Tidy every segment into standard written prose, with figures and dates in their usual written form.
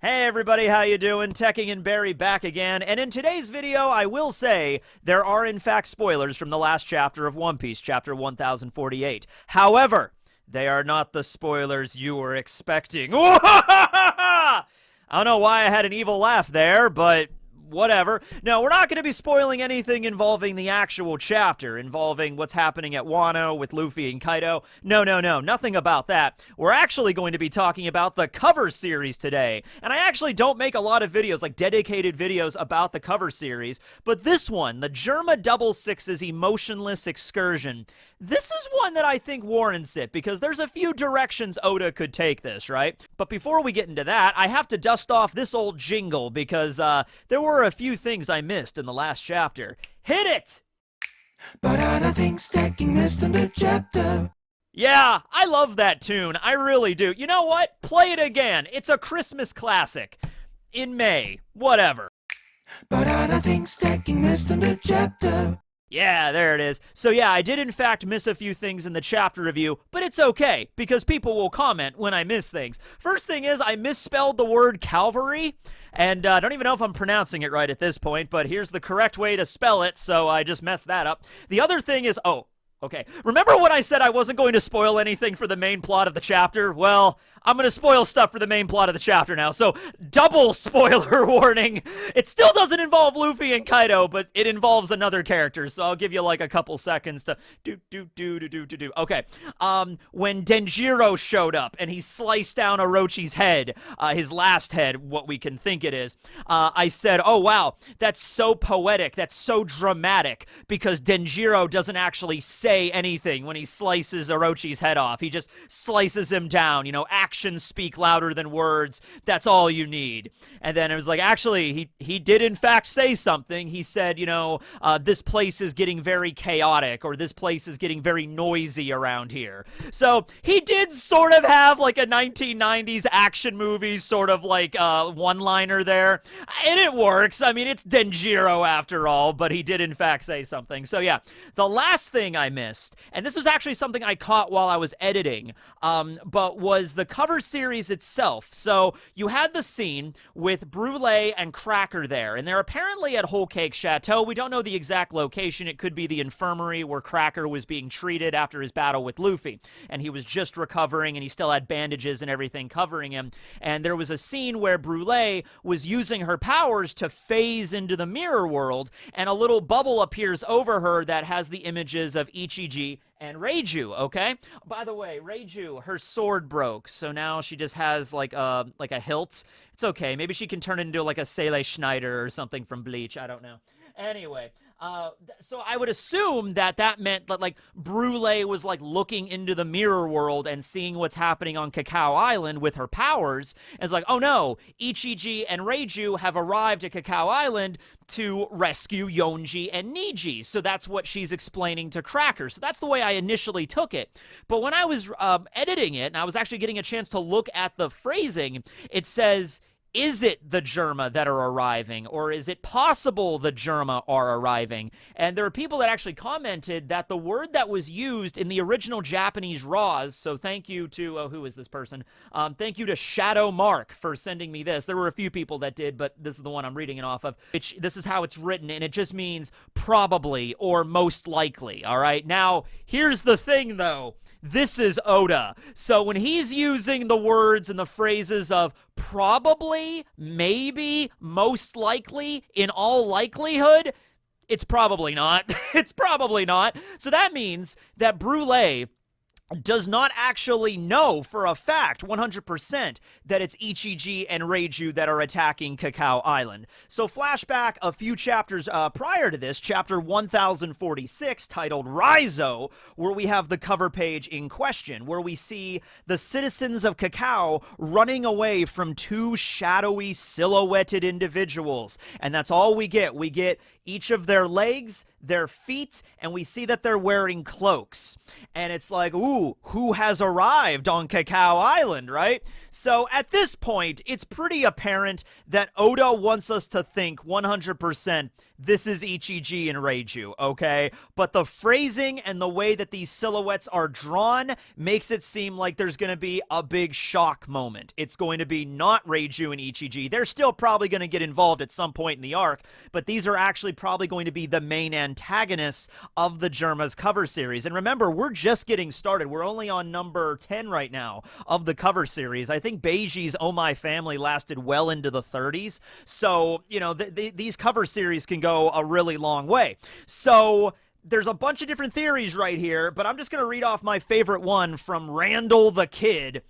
Hey everybody, how you doing? Tekking and Barry back again, and in today's video, I will say there are in fact spoilers from the last chapter of One Piece, chapter 1048. However, they are not the spoilers you were expecting. I don't know why I had an evil laugh there, but whatever. No, we're not going to be spoiling anything involving the actual chapter, involving what's happening at Wano with Luffy and Kaido. No, nothing about that. We're actually going to be talking about the cover series today. And I actually don't make a lot of videos, like dedicated videos about the cover series, but this one, the Germa Double Six's Emotionless Excursion, this is one that I think warrants it, because there's a few directions Oda could take this, right? But before we get into that, I have to dust off this old jingle, because there were a few things I missed in the last chapter. Hit it! But other things Tekking missed in the chapter. Yeah, I love that tune. I really do. You know what? Play it again. It's a Christmas classic. In May. Whatever. But other things Tekking missed in the chapter. Yeah, there it is. So yeah, I did in fact miss a few things in the chapter review, but it's okay, because people will comment when I miss things. First thing is, I misspelled the word Calvary, and I don't even know if I'm pronouncing it right at this point, but here's the correct way to spell it, so I just messed that up. The other thing is, okay. Remember when I said I wasn't going to spoil anything for the main plot of the chapter? Well, I'm going to spoil stuff for the main plot of the chapter now, so double spoiler warning. It still doesn't involve Luffy and Kaido, but it involves another character, so I'll give you like a couple seconds to do. Okay, when Denjiro showed up and he sliced down Orochi's head, his last head, what we can think it is, I said, oh wow, that's so poetic, that's so dramatic, because Denjiro doesn't actually say anything when he slices Orochi's head off. He just slices him down, you know, actions speak louder than words. That's all you need. And then it was like, actually, he did in fact say something. He said, you know, this place is getting very chaotic, or this place is getting very noisy around here. So he did sort of have like a 1990s action movie sort of like one-liner there. And it works. I mean, it's Denjiro after all, but he did in fact say something. So yeah, the last thing I missed, and this was actually something I caught while I was editing, but was the cover series itself. So you had the scene with Brûlé and Cracker there, and they're apparently at Whole Cake Chateau. We don't know the exact location. It could be the infirmary where Cracker was being treated after his battle with Luffy, and he was just recovering, and he still had bandages and everything covering him. And there was a scene where Brûlé was using her powers to phase into the mirror world, and a little bubble appears over her that has the images of Ichiji and Reiju, okay? By the way, Reiju, her sword broke, so now she just has like a hilt. It's okay. Maybe she can turn it into like a Sele Schneider or something from Bleach. I don't know. Anyway, so I would assume that meant that like Brûlé was like looking into the mirror world and seeing what's happening on Cacao Island with her powers. And it's like, oh no, Ichiji and Reiju have arrived at Cacao Island to rescue Yonji and Niji. So that's what she's explaining to Cracker. So that's the way I initially took it. But when I was editing it, and I was actually getting a chance to look at the phrasing, it says, is it the Germa that are arriving, or is it possible the Germa are arriving? And there are people that actually commented that the word that was used in the original Japanese Raws, so thank you to, who is this person? Thank you to Shadow Mark for sending me this. There were a few people that did, but this is the one I'm reading it off of. This is how it's written, and it just means probably or most likely, all right? Now, here's the thing, though. This is Oda. So when he's using the words and the phrases of probably, maybe, most likely, in all likelihood, it's probably not. It's probably not. So that means that Brûlé does not actually know for a fact, 100%, that it's Ichiji and Reiju that are attacking Cacao Island. So flashback a few chapters prior to this, chapter 1046, titled Raizo, where we have the cover page in question, where we see the citizens of Cacao running away from two shadowy, silhouetted individuals. And that's all we get. We get each of their legs, their feet, and we see that they're wearing cloaks. And it's like, ooh, who has arrived on Cacao Island, right? So at this point, it's pretty apparent that Oda wants us to think 100% this is Ichiji and Reiju, okay? But the phrasing and the way that these silhouettes are drawn makes it seem like there's going to be a big shock moment. It's going to be not Reiju and Ichiji. They're still probably going to get involved at some point in the arc, but these are actually probably going to be the main antagonists of the Germa's cover series. And remember, we're just getting started. We're only on number 10 right now of the cover series. I think Beiji's Oh My Family lasted well into the 30s. So, you know, these cover series can go a really long way. So there's a bunch of different theories right here, but I'm just going to read off my favorite one from Randall the Kid,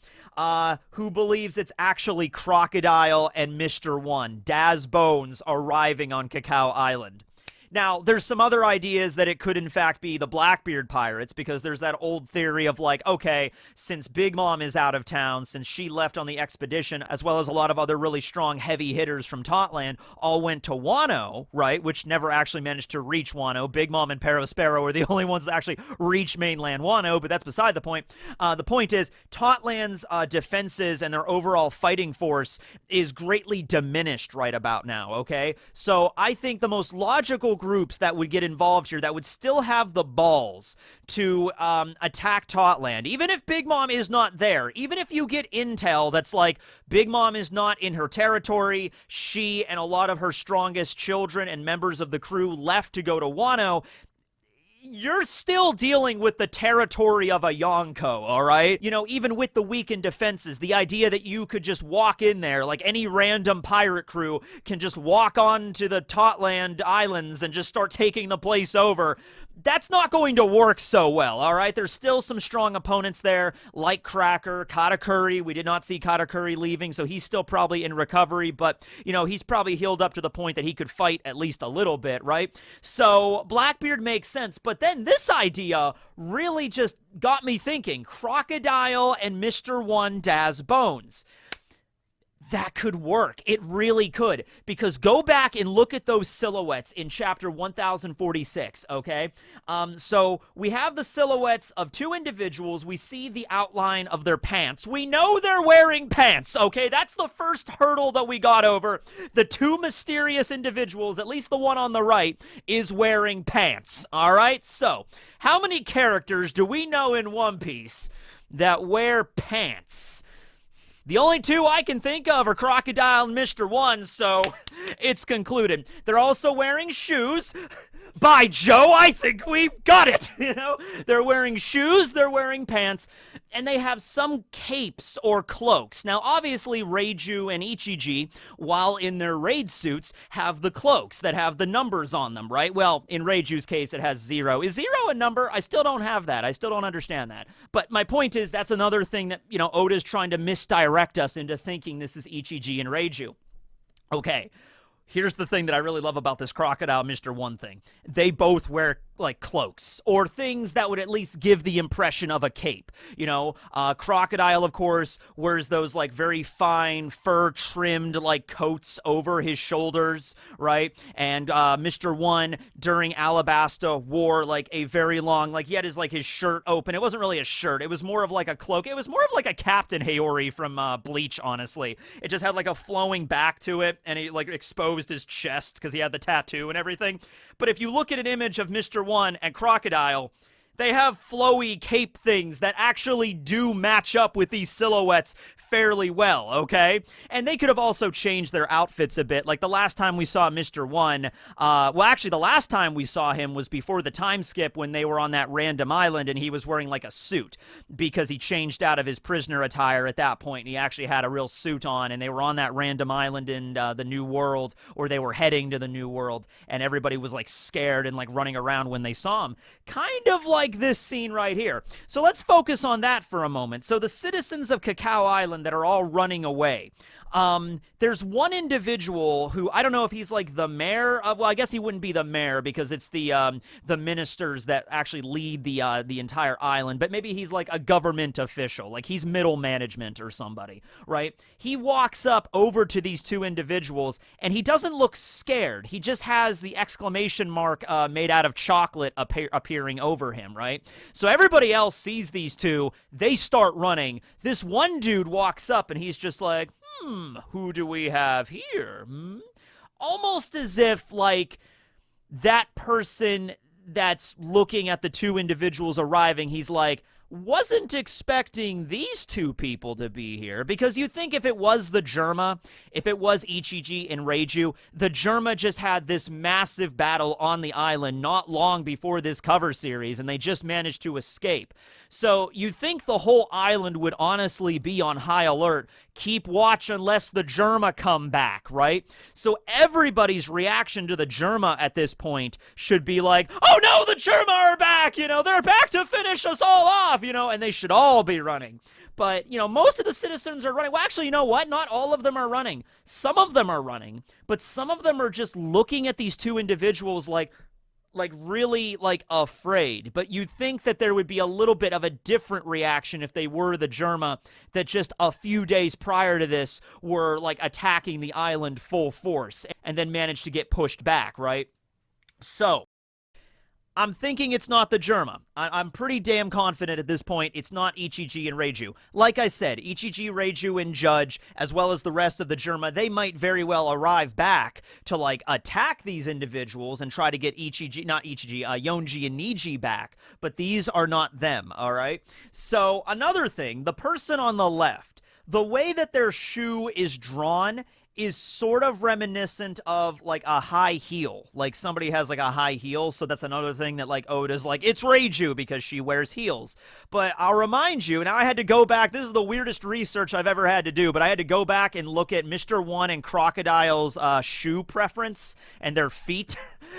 who believes it's actually Crocodile and Mr. One, Daz Bones, arriving on Cacao Island. Now, there's some other ideas that it could, in fact, be the Blackbeard Pirates, because there's that old theory of, like, okay, since Big Mom is out of town, since she left on the expedition, as well as a lot of other really strong heavy hitters from Totland, all went to Wano, right, which never actually managed to reach Wano. Big Mom and Perospero were the only ones that actually reached mainland Wano, but that's beside the point. The point is, Totland's defenses and their overall fighting force is greatly diminished right about now, okay? So I think the most logical groups that would get involved here that would still have the balls to attack Totland, even if Big Mom is not there, even if you get intel that's like Big Mom is not in her territory, she and a lot of her strongest children and members of the crew left to go to Wano, you're still dealing with the territory of a Yonko, all right? You know, even with the weakened defenses, the idea that you could just walk in there, like any random pirate crew can just walk on to the Totland Islands and just start taking the place over, that's not going to work so well, all right? There's still some strong opponents there, like Cracker, Katakuri. We did not see Katakuri leaving, so he's still probably in recovery, but, you know, he's probably healed up to the point that he could fight at least a little bit, right? So Blackbeard makes sense, but then this idea really just got me thinking. Crocodile and Mr. One Daz Bones. That could work. It really could. Because go back and look at those silhouettes in chapter 1046, okay? So we have the silhouettes of two individuals. We see the outline of their pants. We know they're wearing pants, okay? That's the first hurdle that we got over. The two mysterious individuals, at least the one on the right, is wearing pants, all right? So how many characters do we know in One Piece that wear pants? The only two I can think of are Crocodile and Mr. One, so it's concluded. They're also wearing shoes. By Joe, I think we've got it, you know? They're wearing shoes, they're wearing pants, and they have some capes or cloaks. Now, obviously, Reiju and Ichiji, while in their raid suits, have the cloaks that have the numbers on them, right? Well, in Reiju's case, it has 0. Is 0 a number? I still don't have that. I still don't understand that. But my point is, that's another thing that, you know, Oda's trying to misdirect us into thinking this is Ichiji and Reiju. Okay. Here's the thing that I really love about this Crocodile Mr. One thing. They both wear, like, cloaks, or things that would at least give the impression of a cape. You know, Crocodile, of course, wears those, like, very fine, fur-trimmed, like, coats over his shoulders, right? And Mr. One, during Alabasta, wore, like, a very long, like, he had his shirt open. It wasn't really a shirt. It was more of, like, a cloak. It was more of, like, a Captain Haori from Bleach, honestly. It just had, like, a flowing back to it, and it, like, exposed his chest because he had the tattoo and everything. But if you look at an image of Mr. One and Crocodile, they have flowy cape things that actually do match up with these silhouettes fairly well, okay? And they could have also changed their outfits a bit. Like the last time we saw Mr. One, well, actually, the last time we saw him was before the time skip when they were on that random island and he was wearing like a suit because he changed out of his prisoner attire at that point and he actually had a real suit on and they were on that random island in the New World, or they were heading to the New World, and everybody was like scared and like running around when they saw him. Kind of like this scene right here. So let's focus on that for a moment. So the citizens of Cacao Island that are all running away, There's one individual who, I don't know if he's like the mayor of, well, I guess he wouldn't be the mayor because it's the ministers that actually lead the entire island, but maybe he's like a government official, like he's middle management or somebody, right? He walks up over to these two individuals and he doesn't look scared. He just has the exclamation mark made out of chocolate appearing over him, right? So everybody else sees these two, they start running. This one dude walks up and he's just like, who do we have here? Almost as if, like, that person that's looking at the two individuals arriving, he's like, wasn't expecting these two people to be here. Because you think if it was the Germa, if it was Ichiji and Reiju, the Germa just had this massive battle on the island not long before this cover series, and they just managed to escape. So you think the whole island would honestly be on high alert. Keep watch unless the Germa come back, right? So everybody's reaction to the Germa at this point should be like, oh no, the Germa are back, they're back to finish us all off, and they should all be running. But, most of the citizens are running. Well, actually, you know what? Not all of them are running. Some of them are running, but some of them are just looking at these two individuals like really afraid. But you'd think that there would be a little bit of a different reaction if they were the Germa that just a few days prior to this were like attacking the island full force and then managed to get pushed back, right? So I'm thinking it's not the Germa. I'm pretty damn confident at this point it's not Ichiji and Reiju. Like I said, Ichiji, Reiju, and Judge, as well as the rest of the Germa, they might very well arrive back to, like, attack these individuals and try to get Yonji and Niji back. But these are not them, all right? So, another thing, the person on the left, the way that their shoe is drawn is sort of reminiscent of, like, a high heel. Like, somebody has, like, a high heel, so that's another thing that, like, Oda's like, it's Reiju because she wears heels. But I'll remind you, now I had to go back, this is the weirdest research I've ever had to do, but I had to go back and look at Mr. One and Crocodile's shoe preference and their feet.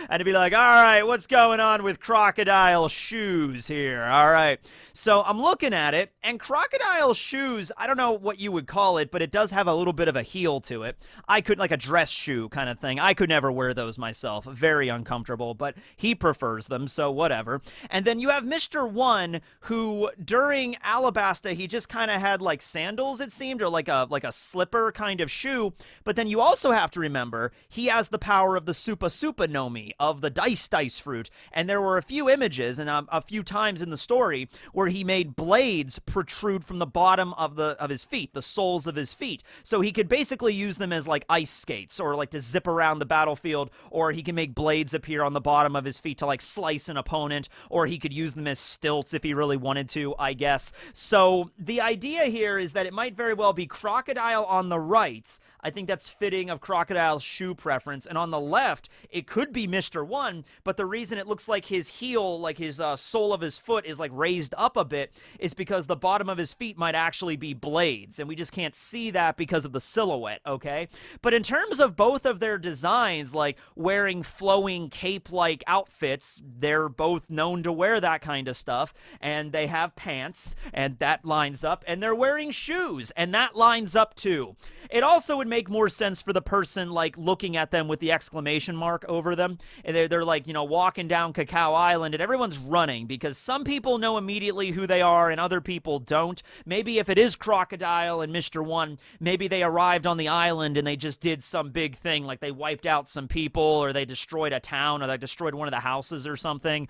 And to be like, all right, what's going on with Crocodile shoes here? All right. So I'm looking at it, and Crocodile shoes, I don't know what you would call it, but it does have a little bit of a heel to it. I could, like a dress shoe kind of thing. I could never wear those myself. Very uncomfortable, but he prefers them, so whatever. And then you have Mr. One, who during Alabasta, he just kind of had like sandals, it seemed, or like a slipper kind of shoe. But then you also have to remember, he has the power of the Supa Supa Nomi, of the dice fruit. And there were a few images, and a few times in the story, where he made blades protrude from the bottom of his feet, the soles of his feet. So he could basically use them as like ice skates, or like to zip around the battlefield, or he can make blades appear on the bottom of his feet to like slice an opponent, or he could use them as stilts if he really wanted to, I guess. So the idea here is that it might very well be Crocodile on the right. I think that's fitting of Crocodile's shoe preference. And on the left, it could be Mr. One, but the reason it looks like his heel, like his sole of his foot is like raised up a bit is because the bottom of his feet might actually be blades. And we just can't see that because of the silhouette, okay? But in terms of both of their designs, like wearing flowing cape-like outfits, they're both known to wear that kind of stuff. And they have pants, and that lines up. And they're wearing shoes, and that lines up too. It also would make more sense for the person, like, looking at them with the exclamation mark over them. And they're like, walking down Cacao Island, and everyone's running, because some people know immediately who they are, and other people don't. Maybe if it is Crocodile and Mr. One, maybe they arrived on the island, and they just did some big thing, like they wiped out some people, or they destroyed a town, or they destroyed one of the houses or something,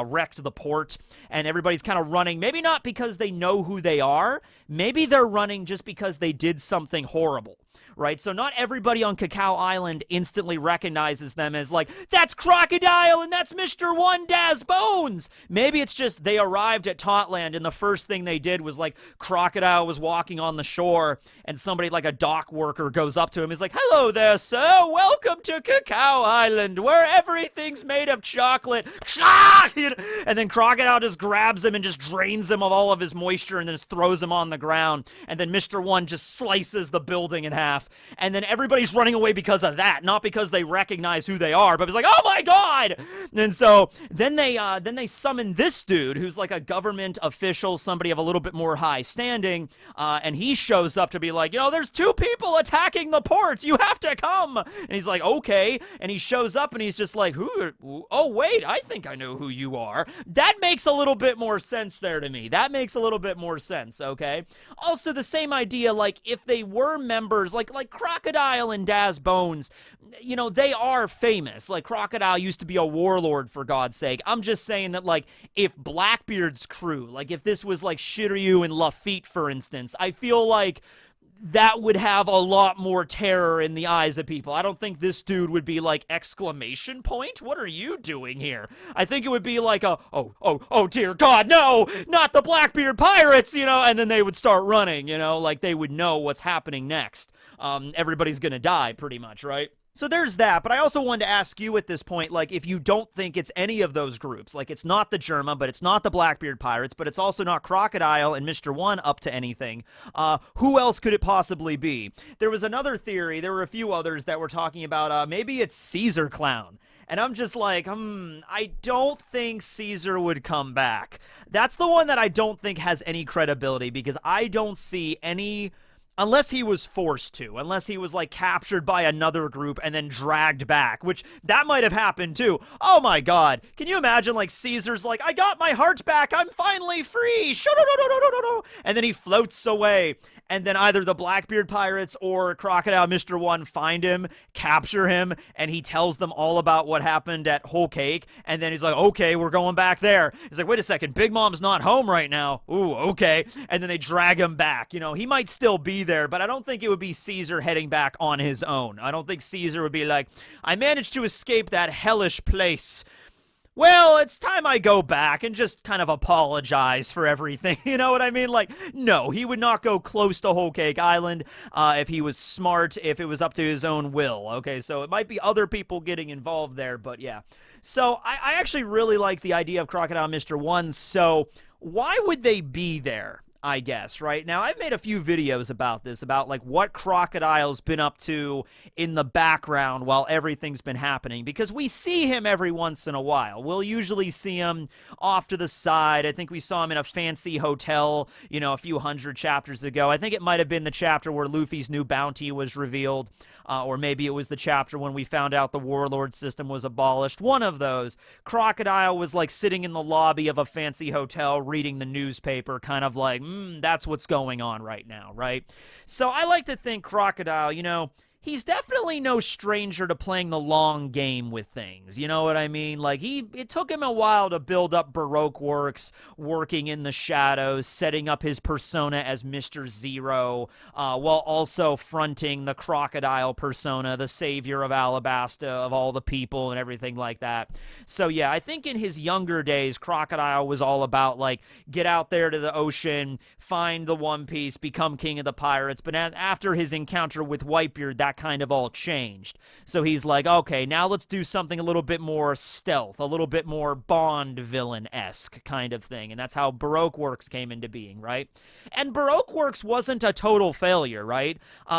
wrecked the port, and everybody's kind of running. Maybe not because they know who they are. Maybe they're running just because they did something horrible. Right? So not everybody on Cacao Island instantly recognizes them as like, that's Crocodile and that's Mr. One Daz Bones. Maybe it's just they arrived at Totland and the first thing they did was like Crocodile was walking on the shore and somebody like a dock worker goes up to him. He's like, hello there, sir. Welcome to Cacao Island where everything's made of chocolate. And then Crocodile just grabs him and just drains him of all of his moisture and then just throws him on the ground. And then Mr. One just slices the building in half. stuff, and then everybody's running away because of that, not because they recognize who they are, but it's like, oh my god! And so then they summon this dude who's like a government official, somebody of a little bit more high standing, and he shows up to be like, there's 2 people attacking the port, you have to come! And he's like, okay, and he shows up and he's just like, oh wait, I think I know who you are. That makes a little bit more sense there to me. That makes a little bit more sense, okay? Also, the same idea, like, if they were members, like Crocodile and Daz Bones, they are famous. Like, Crocodile used to be a warlord, for God's sake. I'm just saying that, like, if Blackbeard's crew, like, if this was, like, Shiryu and Lafitte, for instance, I feel like that would have a lot more terror in the eyes of people. I don't think this dude would be like, exclamation point? What are you doing here? I think it would be like oh dear God, no, not the Blackbeard Pirates, and then they would start running, like they would know what's happening next. Everybody's gonna die pretty much, right? So there's that, but I also wanted to ask you at this point, like, if you don't think it's any of those groups, like, it's not the Germa, but it's not the Blackbeard Pirates, but it's also not Crocodile and Mr. One up to anything, who else could it possibly be? There was another theory, there were a few others that were talking about, maybe it's Caesar Clown. And I'm just like, I don't think Caesar would come back. That's the one that I don't think has any credibility, because I don't see any... Unless he was forced to. Unless he was, like, captured by another group and then dragged back. Which, that might have happened, too. Oh, my God. Can you imagine, like, Caesar's like, I got my heart back. I'm finally free. And then he floats away. And then either the Blackbeard Pirates or Crocodile Mr. One find him, capture him, and he tells them all about what happened at Whole Cake. And then he's like, okay, we're going back there. He's like, wait a second, Big Mom's not home right now. Ooh, okay. And then they drag him back. He might still be there, but I don't think it would be Caesar heading back on his own. I don't think Caesar would be like, I managed to escape that hellish place. Well, it's time I go back and just kind of apologize for everything. You know what I mean? Like, no, he would not go close to Whole Cake Island if he was smart, if it was up to his own will. Okay, so it might be other people getting involved there, but yeah. So I actually really like the idea of Crocodile Mr. One, so why would they be there? I guess, right? Now, I've made a few videos about this, about like what Crocodile's been up to in the background while everything's been happening, because we see him every once in a while. We'll usually see him off to the side. I think we saw him in a fancy hotel, a few hundred chapters ago. I think it might have been the chapter where Luffy's new bounty was revealed, or maybe it was the chapter when we found out the warlord system was abolished. One of those. Crocodile was like sitting in the lobby of a fancy hotel reading the newspaper, kind of like, that's what's going on right now, right? So I like to think Crocodile, he's definitely no stranger to playing the long game with things. You know what I mean? Like, it took him a while to build up Baroque Works, working in the shadows, setting up his persona as Mr. Zero, while also fronting the Crocodile persona, the savior of Alabasta, of all the people and everything like that. So yeah, I think in his younger days, Crocodile was all about, like, get out there to the ocean, find the One Piece, become king of the pirates. But after his encounter with Whitebeard, that kind of all changed. So he's like, okay, now let's do something a little bit more stealth, a little bit more Bond villain-esque kind of thing. And that's how Baroque Works came into being, right? And Baroque Works wasn't a total failure, right?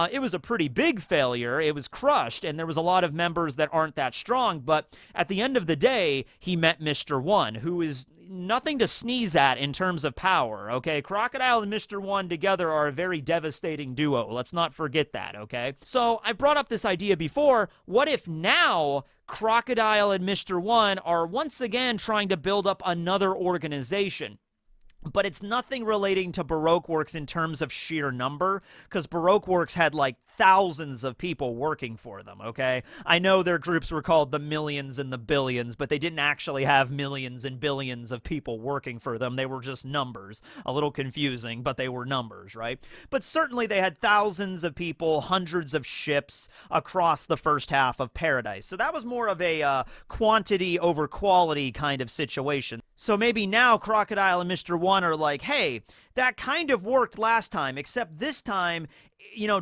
It was a pretty big failure. It was crushed, and there was a lot of members that aren't that strong. But at the end of the day, he met Mr. One, who is nothing to sneeze at in terms of power, okay? Crocodile and Mr. One together are a very devastating duo. Let's not forget that, okay? So I brought up this idea before. What if now Crocodile and Mr. One are once again trying to build up another organization? But it's nothing relating to Baroque Works in terms of sheer number, because Baroque Works had like thousands of people working for them, okay? I know their groups were called the Millions and the Billions, but they didn't actually have millions and billions of people working for them. They were just numbers. A little confusing, but they were numbers, right? But certainly they had thousands of people, hundreds of ships across the first half of Paradise. So that was more of a quantity over quality kind of situation. So maybe now Crocodile and Mr. One are like, hey, that kind of worked last time, except this time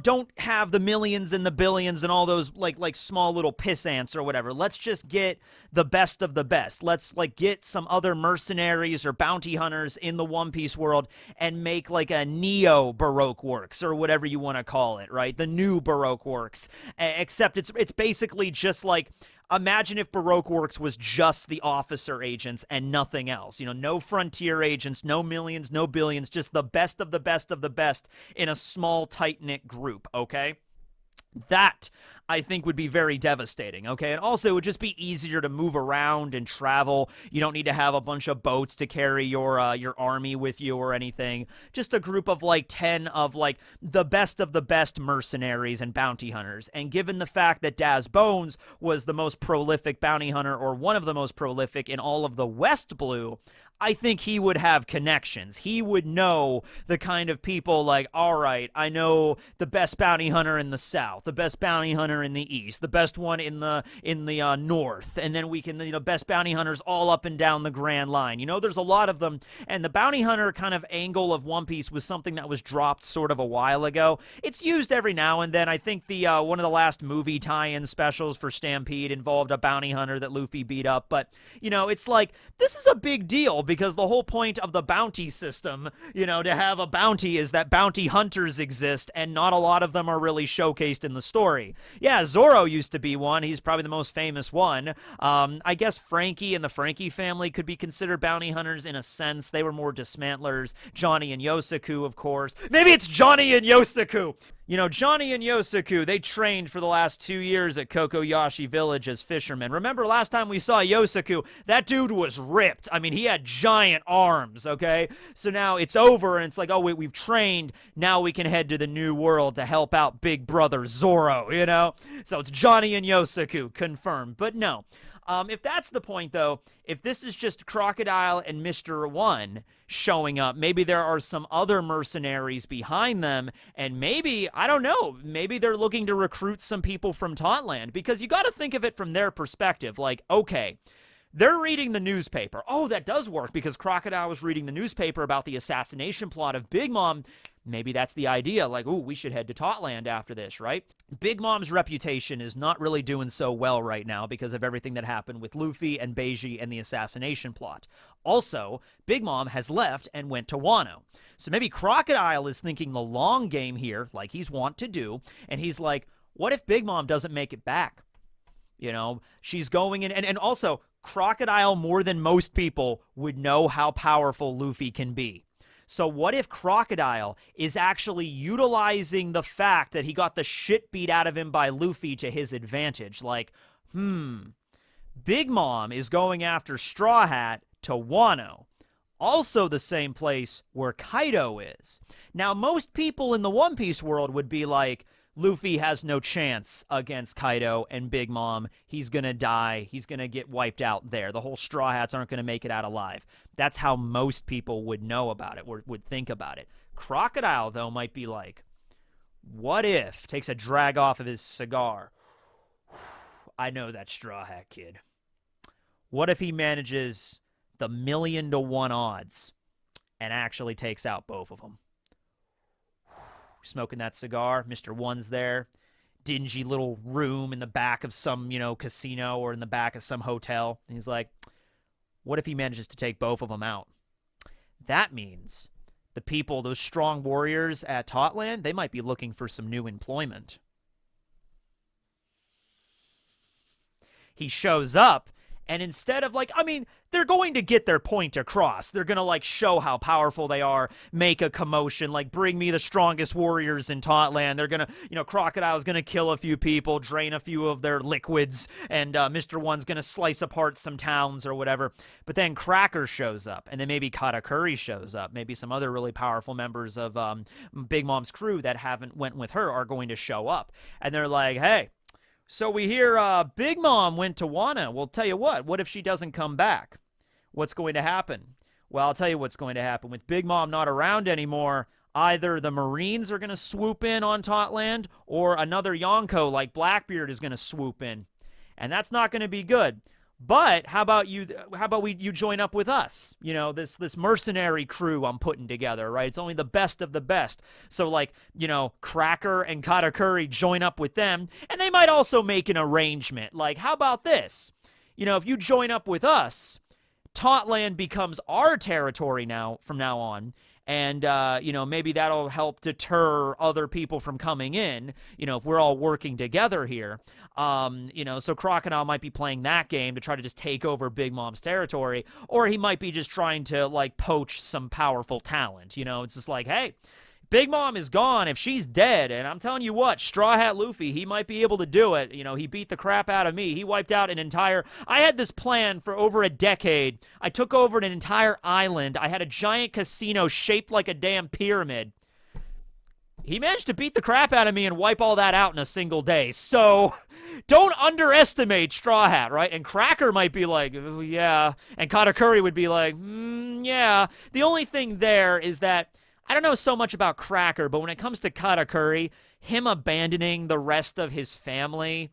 don't have the millions and the billions and all those like small little piss ants or whatever. Let's just get the best of the best. Let's like get some other mercenaries or bounty hunters in the One Piece world and make like a neo Baroque works or whatever you want to call it, right? The new Baroque works. Except it's basically just like, imagine if Baroque Works was just the officer agents and nothing else. No frontier agents, no millions, no billions, just the best of the best of the best in a small, tight-knit group, okay? That, I think, would be very devastating, okay? And also, it would just be easier to move around and travel. You don't need to have a bunch of boats to carry your army with you or anything. Just a group of, like, 10 of, like, the best mercenaries and bounty hunters. And given the fact that Daz Bones was the most prolific bounty hunter, or one of the most prolific in all of the West Blue, I think he would have connections. He would know the kind of people like, all right, I know the best bounty hunter in the South, the best bounty hunter in the East, the best one in the North, and then we can, best bounty hunters all up and down the Grand Line. There's a lot of them, and the bounty hunter kind of angle of One Piece was something that was dropped sort of a while ago. It's used every now and then. I think the one of the last movie tie-in specials for Stampede involved a bounty hunter that Luffy beat up, but, it's like, this is a big deal, because the whole point of the bounty system, to have a bounty is that bounty hunters exist, and not a lot of them are really showcased in the story. Yeah, Zoro used to be one. He's probably the most famous one. I guess Frankie and the Frankie family could be considered bounty hunters in a sense. They were more dismantlers. Johnny and Yosaku, of course. Maybe it's Johnny and Yosaku. Johnny and Yosaku, they trained for the last 2 years at Kokoyashi Village as fishermen. Remember last time we saw Yosaku, that dude was ripped. I mean, he had giant arms, okay? So now it's over, and it's like, oh, wait, we've trained. Now we can head to the new world to help out Big Brother Zoro, So it's Johnny and Yosaku, confirmed. But no. If that's the point, though, if this is just Crocodile and Mr. One showing up, maybe there are some other mercenaries behind them, and maybe, I don't know, maybe they're looking to recruit some people from Tautland, because you got to think of it from their perspective. Like, okay, they're reading the newspaper. Oh, that does work, because Crocodile was reading the newspaper about the assassination plot of Big Mom. Maybe that's the idea, like, ooh, we should head to Tautland after this, right? Big Mom's reputation is not really doing so well right now because of everything that happened with Luffy and Beiji and the assassination plot. Also, Big Mom has left and went to Wano. So maybe Crocodile is thinking the long game here, like he's wont to do, and he's like, what if Big Mom doesn't make it back? She's going in, and also, Crocodile, more than most people, would know how powerful Luffy can be. So what if Crocodile is actually utilizing the fact that he got the shit beat out of him by Luffy to his advantage? Like, Big Mom is going after Straw Hat to Wano. Also the same place where Kaido is. Now, most people in the One Piece world would be like, Luffy has no chance against Kaido and Big Mom. He's going to die. He's going to get wiped out there. The whole Straw Hats aren't going to make it out alive. That's how most people would know about it, or would think about it. Crocodile, though, might be like, what if? Takes a drag off of his cigar. I know that Straw Hat kid. What if he manages the 1,000,000 to 1 odds and actually takes out both of them? Smoking that cigar, Mr. One's there, dingy little room in the back of some, casino or in the back of some hotel. And he's like, what if he manages to take both of them out? That means the people, those strong warriors at Tautland, they might be looking for some new employment. He shows up, and instead of they're going to get their point across. They're going to show how powerful they are, make a commotion, bring me the strongest warriors in Tautland. They're going to, Crocodile's going to kill a few people, drain a few of their liquids, and Mr. One's going to slice apart some towns or whatever. But then Cracker shows up, and then maybe Katakuri shows up. Maybe some other really powerful members of Big Mom's crew that haven't went with her are going to show up. And they're like, hey, so we hear Big Mom went to Wano. Well, tell you what if she doesn't come back? What's going to happen? Well, I'll tell you what's going to happen. With Big Mom not around anymore, either the Marines are going to swoop in on Tautland, or another Yonko like Blackbeard is going to swoop in. And that's not going to be good. But how about you join up with us? You know, this mercenary crew I'm putting together, right? It's only the best of the best. So like, you know, Cracker and Katakuri join up with them, and they might also make an arrangement. Like, how about this? You know, if you join up with us, Tautland becomes our territory now from now on. And, you know, maybe that'll help deter other people from coming in, you know, if we're all working together here. You know, so Crocodile might be playing that game to try to just take over Big Mom's territory, or he might be just trying to, like, poach some powerful talent. You know, it's just like, hey, Big Mom is gone if she's dead, and I'm telling you what, Straw Hat Luffy, he might be able to do it. You know, he beat the crap out of me. He wiped out an entire... I had this plan for over a decade. I took over an entire island. I had a giant casino shaped like a damn pyramid. He managed to beat the crap out of me and wipe all that out in a single day. So, don't underestimate Straw Hat, right? And Cracker might be like, oh, yeah. And Katakuri would be like, yeah. The only thing there is that I don't know so much about Cracker, but when it comes to Katakuri, him abandoning the rest of his family,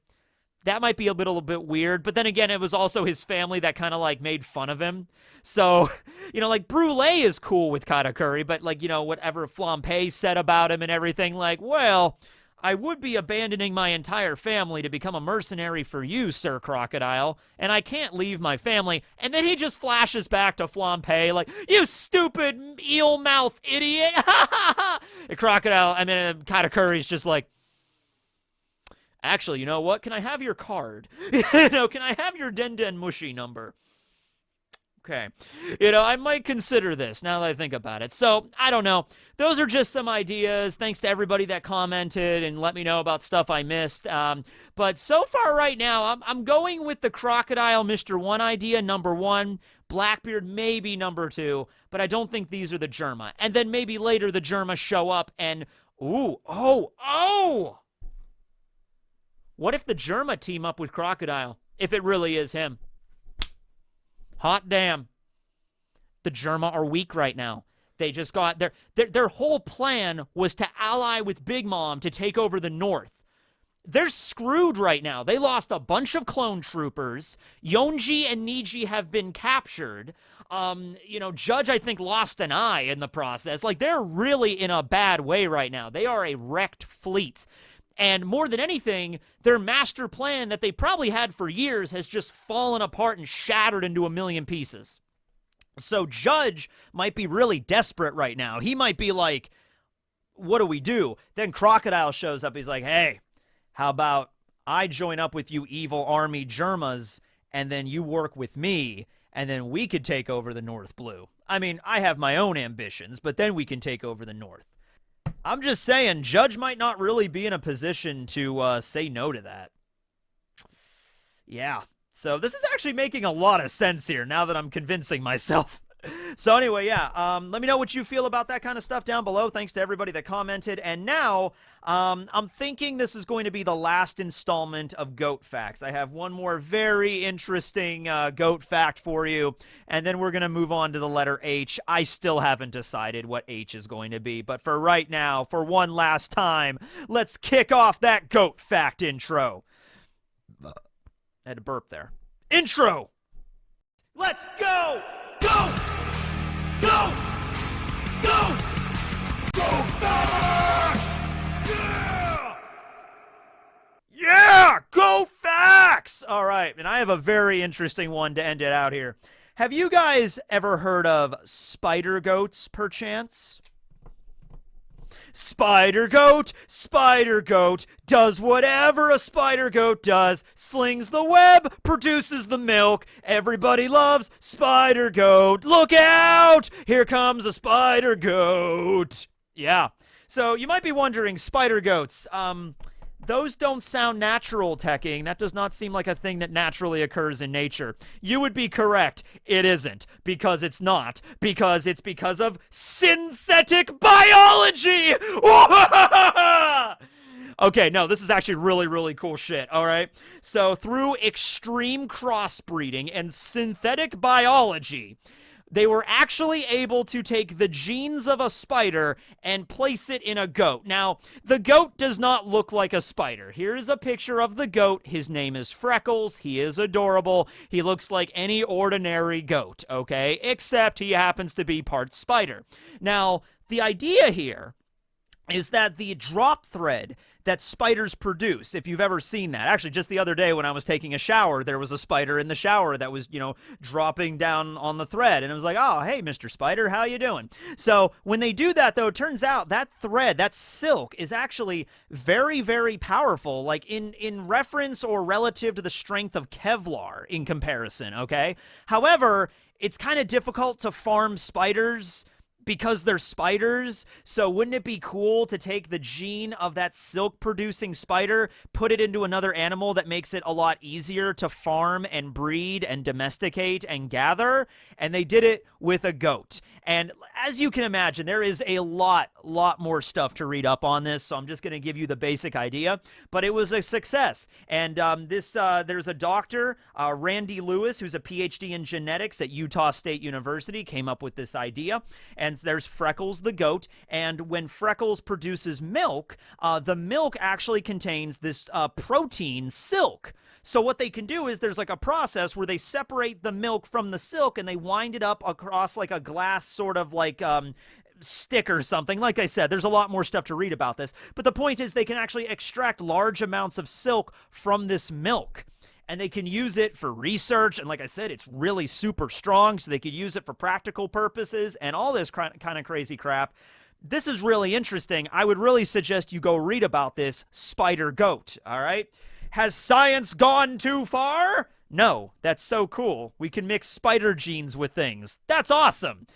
that might be a little bit weird. But then again, it was also his family that kind of like made fun of him. So, you know, like Brûlé is cool with Katakuri, but like, you know, whatever Flampe said about him and everything, like, well, I would be abandoning my entire family to become a mercenary for you, Sir Crocodile, and I can't leave my family. And then he just flashes back to Flampe, like, you stupid eel-mouth idiot! And Crocodile, I mean, Katakuri's just like, actually, you know what? Can I have your card? You know, can I have your Den Mushi number? Okay. You know, I might consider this now that I think about it. So, I don't know. Those are just some ideas. Thanks to everybody that commented and let me know about stuff I missed. But so far right now, I'm going with the Crocodile Mr. 1 idea, number 1. Blackbeard maybe number 2. But I don't think these are the Germa. And then maybe later the Germa show up and... Ooh, oh! What if the Germa team up with Crocodile? If it really is him. Hot damn. The Germa are weak right now. They just got... Their whole plan was to ally with Big Mom to take over the North. They're screwed right now. They lost a bunch of clone troopers. Yonji and Niji have been captured. You know, Judge, I think, lost an eye in the process. Like, they're really in a bad way right now. They are a wrecked fleet. And more than anything, their master plan that they probably had for years has just fallen apart and shattered into a million pieces. So Judge might be really desperate right now. He might be like, what do we do? Then Crocodile shows up. He's like, hey, how about I join up with you evil army Germas, and then you work with me, and then we could take over the North Blue. I mean, I have my own ambitions, but then we can take over the North. I'm just saying, Judge might not really be in a position to say no to that. Yeah. So this is actually making a lot of sense here now that I'm convincing myself. So anyway, yeah, let me know what you feel about that kind of stuff down below. Thanks to everybody that commented. And now, I'm thinking this is going to be the last installment of Goat Facts. I have one more very interesting Goat Fact for you, and then we're going to move on to the letter H. I still haven't decided what H is going to be, but for right now, for one last time, let's kick off that Goat Fact intro. I had to burp there. Intro! Let's go! Goat! Goat! Goat! Goat Facts! Yeah! Yeah! Goat Facts! All right, and I have a very interesting one to end it out here. Have you guys ever heard of spider goats, perchance? Spider goat does whatever a spider goat does. Slings the web, produces the milk. Everybody loves spider goat. Look out! Here comes a spider goat. Yeah. So you might be wondering, spider goats, those don't sound natural, Tekking. That does not seem like a thing that naturally occurs in nature. You would be correct. It isn't. Because it's not. Because it's because of synthetic biology! Okay, no, this is actually really, really cool shit, all right? So through extreme crossbreeding and synthetic biology, they were actually able to take the genes of a spider and place it in a goat. Now, the goat does not look like a spider. Here's a picture of the goat. His name is Freckles. He is adorable. He looks like any ordinary goat, okay? Except he happens to be part spider. Now, the idea here is that the drop thread that spiders produce, if you've ever seen that. Actually, just the other day when I was taking a shower, there was a spider in the shower that was, dropping down on the thread. And it was like, oh, hey, Mr. Spider, how you doing? So when they do that, though, it turns out that thread, that silk, is actually very, very powerful, like in reference or relative to the strength of Kevlar in comparison, okay? However, it's kind of difficult to farm spiders because they're spiders. So wouldn't it be cool to take the gene of that silk producing spider, put it into another animal that makes it a lot easier to farm and breed and domesticate and gather? And they did it with a goat. And as you can imagine, there is a lot more stuff to read up on this, so I'm just going to give you the basic idea. But it was a success. And there's a doctor, Randy Lewis, who's a PhD in genetics at Utah State University, came up with this idea. And there's Freckles the goat, and when Freckles produces milk, the milk actually contains this protein, silk. So what they can do is there's like a process where they separate the milk from the silk and they wind it up across like a glass sort of like stick or something. Like I said, there's a lot more stuff to read about this. But the point is they can actually extract large amounts of silk from this milk. And they can use it for research. And like I said, it's really super strong, so they could use it for practical purposes and all this kind of crazy crap. This is really interesting. I would really suggest you go read about this spider goat, all right? Has science gone too far? No, that's so cool. We can mix spider genes with things. That's awesome.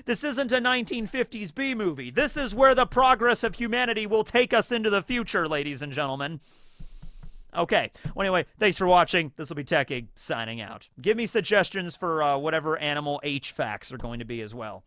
This isn't a 1950s B movie. This is where the progress of humanity will take us into the future, ladies and gentlemen. Okay, well, anyway, thanks for watching. This will be Tekking, signing out. Give me suggestions for whatever animal H facts are going to be as well.